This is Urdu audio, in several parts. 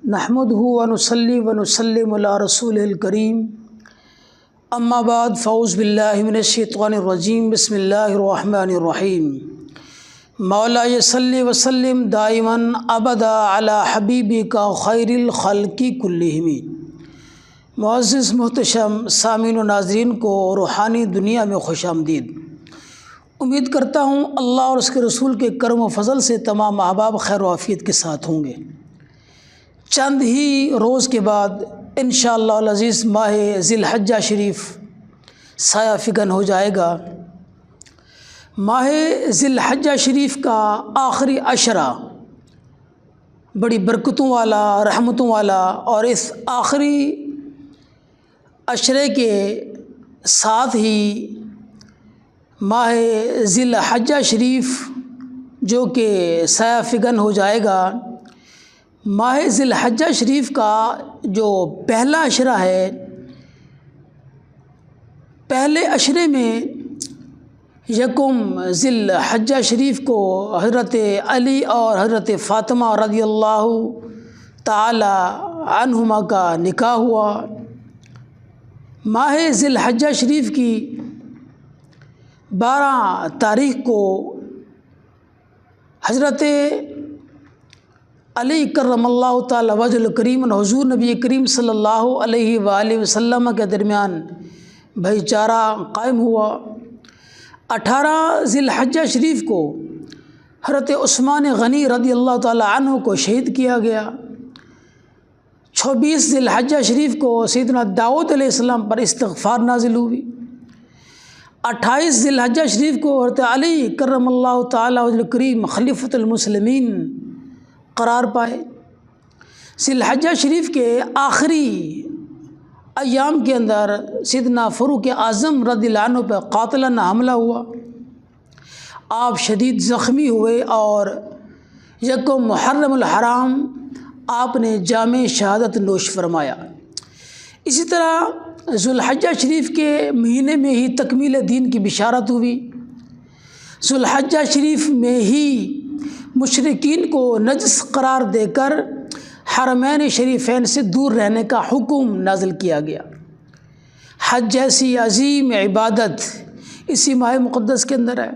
نحمدہ ونصلی ونسلم علی رسول الکریم اما بعد فاعوذ باللہ من الشیطان الرجیم بسم اللہ الرحمن الرحیم مولا صلی وسلم دائما ابدا علی حبیبک خیر الخلق کلہم۔ معزز محتشم سامعین و ناظرین کو روحانی دنیا میں خوش آمدید۔ امید کرتا ہوں اللہ اور اس کے رسول کے کرم و فضل سے تمام احباب خیر و عافیت کے ساتھ ہوں گے۔ چند ہی روز کے بعد انشاءاللہ العزیز ماہ ذی الحجہ شریف سایہ فگن ہو جائے گا۔ ماہ ذی الحجہ شریف کا آخری عشرہ بڑی برکتوں والا، رحمتوں والا، اور اس آخری عشرے کے ساتھ ہی ماہ ذی الحجہ شریف جو کہ سایہ فگن ہو جائے گا، ماہ ذی الحجہ شریف کا جو پہلا عشرہ ہے، پہلے عشرے میں یکم ذی الحجہ شریف کو حضرت علی اور حضرت فاطمہ رضی اللہ تعالی عنہما کا نکاح ہوا۔ ماہ ذی الحجہ شریف کی 12 تاریخ کو حضرت علی کرم اللہ تعالی وجہ الکریم حضور نبی کریم صلی اللہ علیہ وآلہ وسلم کے درمیان بھائی چارہ قائم ہوا۔ 18 ذی الحجہ شریف کو حضرت عثمان غنی رضی اللہ تعالی عنہ کو شہید کیا گیا۔ 26 ذی الحجہ شریف کو سیدنا داؤد علیہ السلام پر استغفار نازل ہوئی۔ 28 ذی الحجہ شریف کو حضرت علی کرم اللہ تعالی وجہ الکریم خلیفۃ المسلمین قرار پائے۔ ذی الحجہ شریف کے آخری ایام کے اندر سیدنا فاروق اعظم رضی اللہ عنہ پہ قاتلانہ حملہ ہوا۔ آپ شدید زخمی ہوئے اور یکم محرم الحرام آپ نے جام شہادت نوش فرمایا۔ اسی طرح ذی الحجہ شریف کے مہینے میں ہی تکمیل دین کی بشارت ہوئی۔ ذی الحجہ شریف میں ہی مشرکین کو نجس قرار دے کر حرمین شریفین سے دور رہنے کا حکم نازل کیا گیا۔ حج جیسی عظیم عبادت اسی ماہ مقدس کے اندر ہے،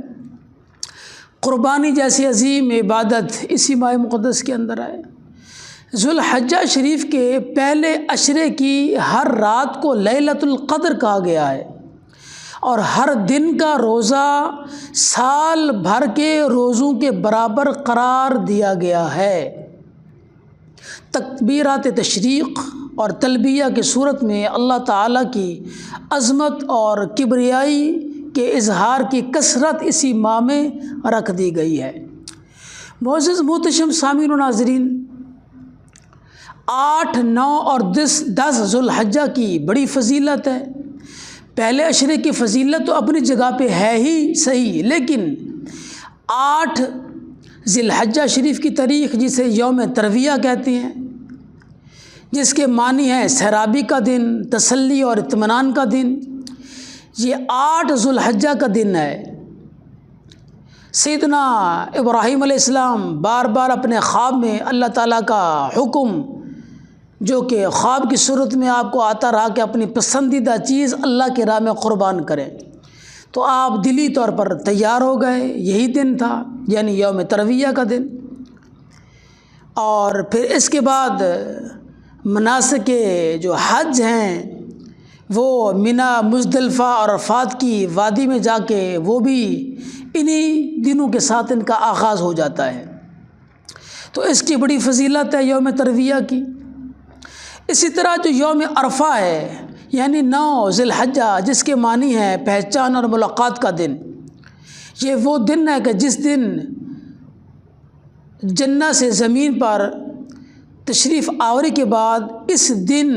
قربانی جیسی عظیم عبادت اسی ماہ مقدس کے اندر ہے۔ ذی الحجہ شریف کے پہلے عشرے کی ہر رات کو لیلۃ القدر کہا گیا ہے، اور ہر دن کا روزہ سال بھر کے روزوں کے برابر قرار دیا گیا ہے۔ تکبیرات تشریق اور تلبیہ کی صورت میں اللہ تعالیٰ کی عظمت اور کبریائی کے اظہار کی کثرت اسی ماہ میں رکھ دی گئی ہے۔ معزز محتشم سامعین و ناظرین، 8، 9 اور 10 ذی الحجہ کی بڑی فضیلت ہے۔ پہلے عشرے کی فضیلت تو اپنی جگہ پہ ہے ہی صحیح، لیکن 8 ذی الحجہ شریف کی تاریخ جسے یوم ترویہ کہتے ہیں، جس کے معنی ہے سحرابی کا دن، تسلی اور اطمینان کا دن، یہ 8 ذی الحجہ کا دن ہے۔ سیدنا ابراہیم علیہ السلام بار بار اپنے خواب میں اللہ تعالیٰ کا حکم جو کہ خواب کی صورت میں آپ کو آتا رہا کہ اپنی پسندیدہ چیز اللہ کی راہ میں قربان کریں، تو آپ دلی طور پر تیار ہو گئے۔ یہی دن تھا، یعنی یوم ترویہ کا دن۔ اور پھر اس کے بعد مناسک جو حج ہیں وہ منی، مزدلفہ اور عرفات کی وادی میں جا کے وہ بھی انہی دنوں کے ساتھ ان کا آغاز ہو جاتا ہے۔ تو اس کی بڑی فضیلت ہے یوم ترویہ کی۔ اسی طرح جو یوم عرفہ ہے، یعنی 9 ذی الحجہ، جس کے معنی ہے پہچان اور ملاقات کا دن، یہ وہ دن ہے کہ جس دن جنت سے زمین پر تشریف آوری کے بعد اس دن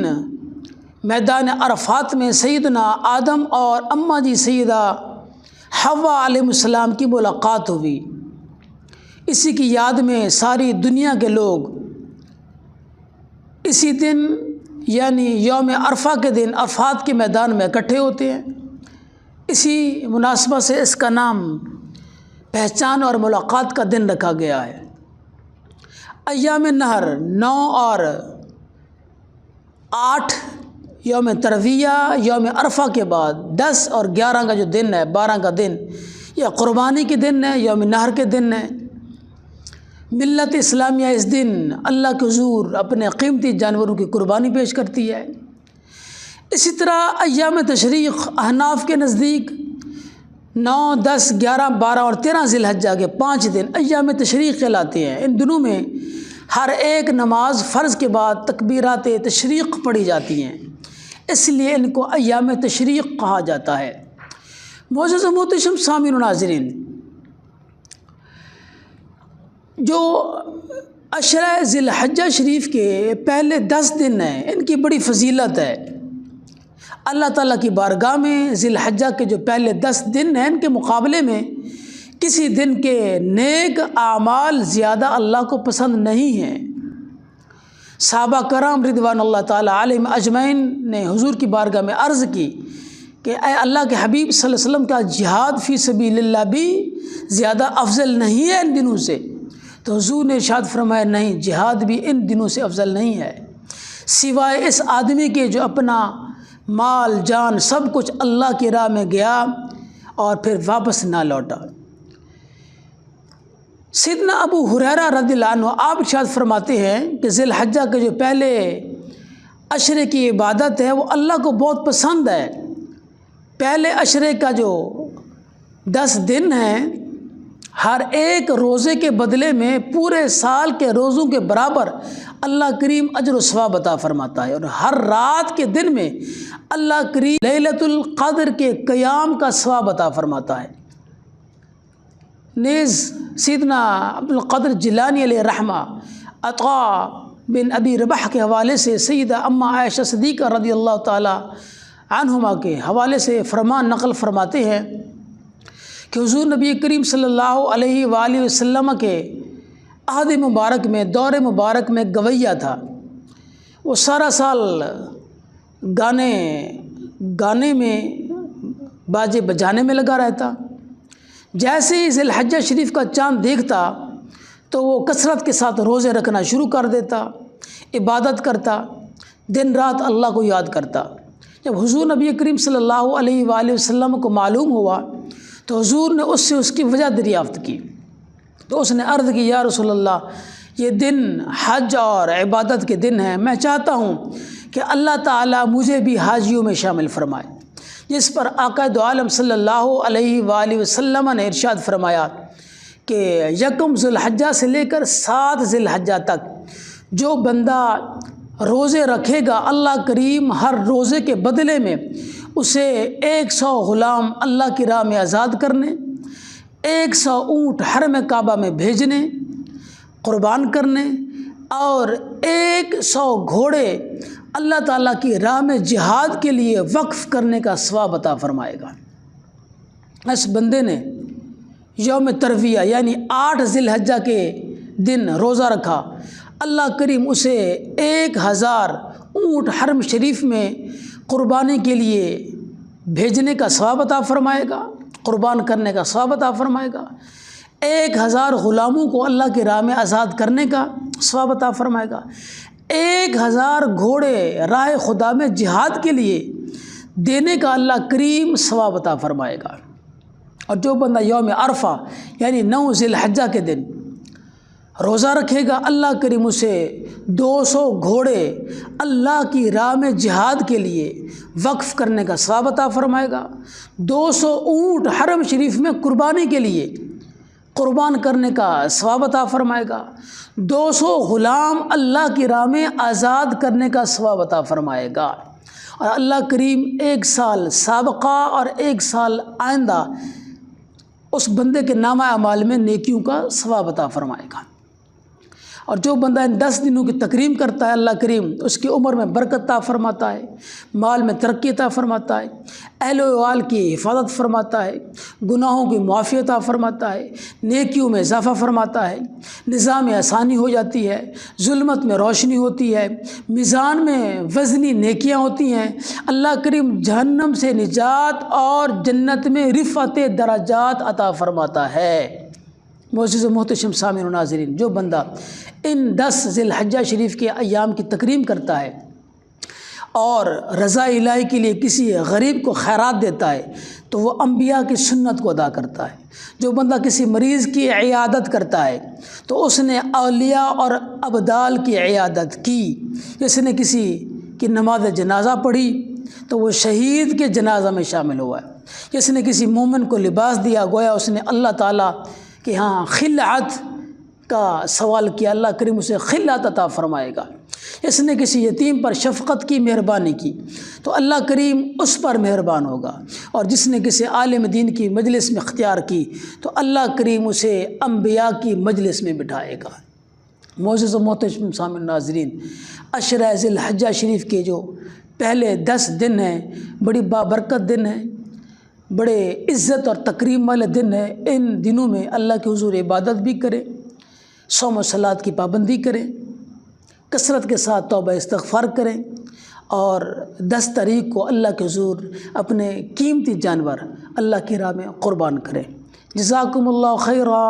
میدان عرفات میں سیدنا آدم اور اماں جی سیدہ حوا علیہ السلام کی ملاقات ہوئی۔ اسی کی یاد میں ساری دنیا کے لوگ اسی دن یعنی یوم عرفہ کے دن عرفات کے میدان میں اکٹھے ہوتے ہیں۔ اسی مناسبت سے اس کا نام پہچان اور ملاقات کا دن رکھا گیا ہے۔ ایام نہر 9 اور 8 یوم ترویہ یوم عرفہ کے بعد 10 اور 11 کا جو دن ہے، 12 کا دن، یہ قربانی کے دن ہے، یوم نحر کے دن ہے۔ ملت اسلامیہ اس دن اللہ کے حضور اپنے قیمتی جانوروں کی قربانی پیش کرتی ہے۔ اسی طرح ایام تشریق احناف کے نزدیک 9، 10، 11، 12 اور 13 ذی الحجہ کے 5 دن ایام تشریق کہلاتے ہیں۔ ان دنوں میں ہر ایک نماز فرض کے بعد تکبیرات تشریق پڑھی جاتی ہیں، اس لیے ان کو ایام تشریق کہا جاتا ہے۔ معزز و محترم سامعین و ناظرین، جو عشرہ ذی الحجہ شریف کے پہلے 10 دن ہیں، ان کی بڑی فضیلت ہے۔ اللہ تعالیٰ کی بارگاہ میں ذی الحجہ کے جو پہلے 10 دن ہیں، ان کے مقابلے میں کسی دن کے نیک اعمال زیادہ اللہ کو پسند نہیں ہیں۔ صحابہ کرام رضوان اللہ تعالیٰ علیہم اجمعین نے حضور کی بارگاہ میں عرض کی کہ اے اللہ کے حبیب صلی اللہ علیہ وسلم، کا جہاد فی سبیل اللہ بھی زیادہ افضل نہیں ہے ان دنوں سے؟ تو حضور نے ارشاد فرمایا نہیں، جہاد بھی ان دنوں سے افضل نہیں ہے، سوائے اس آدمی کے جو اپنا مال جان سب کچھ اللہ کی راہ میں گیا اور پھر واپس نہ لوٹا۔ سیدنا ابو ہریرہ رضی اللہ عنہ آپ ارشاد فرماتے ہیں کہ ذی الحجہ کے جو پہلے عشرے کی عبادت ہے وہ اللہ کو بہت پسند ہے۔ پہلے عشرے کا جو 10 دن ہیں، ہر ایک روزے کے بدلے میں پورے سال کے روزوں کے برابر اللہ کریم اجر و ثواب عطا فرماتا ہے، اور ہر رات کے دن میں اللہ کریم لیلۃ القدر کے قیام کا ثواب عطا فرماتا ہے۔ نیز سیدنا عبدالقادر جیلانی علیہ رحمہ عطا بن ابی رباح کے حوالے سے سیدہ اماں عائشہ صدیقہ رضی اللہ تعالی عنہما کے حوالے سے فرمان نقل فرماتے ہیں کہ حضور نبی کریم صلی اللہ علیہ وآلہ وسلم کے عہد مبارک میں، دور مبارک میں گویہ تھا۔ وہ سارا سال گانے میں، باجے بجانے میں لگا رہتا۔ جیسے ہی ذی الحجہ شریف کا چاند دیکھتا تو وہ کثرت کے ساتھ روزے رکھنا شروع کر دیتا، عبادت کرتا، دن رات اللہ کو یاد کرتا۔ جب حضور نبی کریم صلی اللہ علیہ وآلہ وسلم کو معلوم ہوا تو حضور نے اس سے اس کی وجہ دریافت کی، تو اس نے عرض کی یا رسول اللہ، یہ دن حج اور عبادت کے دن ہیں، میں چاہتا ہوں کہ اللہ تعالیٰ مجھے بھی حاجیوں میں شامل فرمائے۔ جس پر آقا دو عالم صلی اللہ علیہ وآلہ وسلم نے ارشاد فرمایا کہ 1 ذی الحجہ سے لے کر 7 ذی الحجہ تک جو بندہ روزے رکھے گا، اللہ کریم ہر روزے کے بدلے میں اسے 100 غلام اللہ کی راہ میں آزاد کرنے، 100 اونٹ حرم کعبہ میں بھیجنے، قربان کرنے، اور 100 گھوڑے اللہ تعالیٰ کی راہ میں جہاد کے لیے وقف کرنے کا ثواب عطا فرمائے گا۔ اس بندے نے یوم ترویہ یعنی 8 ذی الحجہ کے دن روزہ رکھا، اللہ کریم اسے 1000 اونٹ حرم شریف میں قربانی کے لیے بھیجنے کا ثواب عطا فرمائے گا، قربان کرنے کا ثواب عطا فرمائے گا، 1000 غلاموں کو اللہ کی راہ میں آزاد کرنے کا ثواب عطا فرمائے گا، 1000 گھوڑے راہ خدا میں جہاد کے لیے دینے کا اللہ کریم ثواب عطا فرمائے گا۔ اور جو بندہ یوم عرفہ یعنی 9 ذی الحجہ کے دن روزہ رکھے گا، اللہ کریم اسے 200 گھوڑے اللہ کی راہ میں جہاد کے لیے وقف کرنے کا ثواب عطا فرمائے گا، 200 اونٹ حرم شریف میں قربانی کے لیے قربان کرنے کا ثواب عطا فرمائے گا، 200 غلام اللہ کی راہ میں آزاد کرنے کا ثواب عطا فرمائے گا، اور اللہ کریم 1 سال سابقہ اور 1 سال آئندہ اس بندے کے نامہ اعمال میں نیکیوں کا ثواب عطا فرمائے گا۔ اور جو بندہ ان 10 دنوں کی تکریم کرتا ہے، اللہ کریم اس کی عمر میں برکت عطا فرماتا ہے، مال میں ترقی عطا فرماتا ہے، اہل و عیال کی حفاظت فرماتا ہے، گناہوں کی معافی عطا فرماتا ہے، نیکیوں میں اضافہ فرماتا ہے، نظام میں آسانی ہو جاتی ہے، ظلمت میں روشنی ہوتی ہے، میزان میں وزنی نیکیاں ہوتی ہیں، اللہ کریم جہنم سے نجات اور جنت میں رفعت درجات عطا فرماتا ہے۔ معزز و محترم سامعین و ناظرین، جو بندہ ان 10 ذی الحجہ شریف کے ایام کی تکریم کرتا ہے، اور رضا الہی کے لیے کسی غریب کو خیرات دیتا ہے تو وہ انبیاء کی سنت کو ادا کرتا ہے۔ جو بندہ کسی مریض کی عیادت کرتا ہے تو اس نے اولیاء اور ابدال کی عیادت کی۔ جس نے کسی کی نماز جنازہ پڑھی تو وہ شہید کے جنازہ میں شامل ہوا ہے۔ جس نے کسی مومن کو لباس دیا گویا اس نے اللہ تعالیٰ کے ہاں خلعت کا سوال کیا، اللہ کریم اسے خلعت عطا فرمائے گا۔ اس نے کسی یتیم پر شفقت کی، مہربانی کی تو اللہ کریم اس پر مہربان ہوگا، اور جس نے کسی عالم دین کی مجلس میں اختیار کی تو اللہ کریم اسے انبیاء کی مجلس میں بٹھائے گا۔ معزز و محترم سامعین ناظرین، عشرہ ذی الحجہ شریف کے جو پہلے 10 دن ہیں بڑی بابرکت دن ہیں، بڑے عزت اور تکریم والے دن ہیں۔ ان دنوں میں اللہ کے حضور عبادت بھی کریں، صوم و صلات کی پابندی کریں، کثرت کے ساتھ توبہ استغفار کریں، اور 10 تاریخ کو اللہ کے حضور اپنے قیمتی جانور اللہ کی راہ میں قربان کریں۔ جزاکم اللہ خیرا۔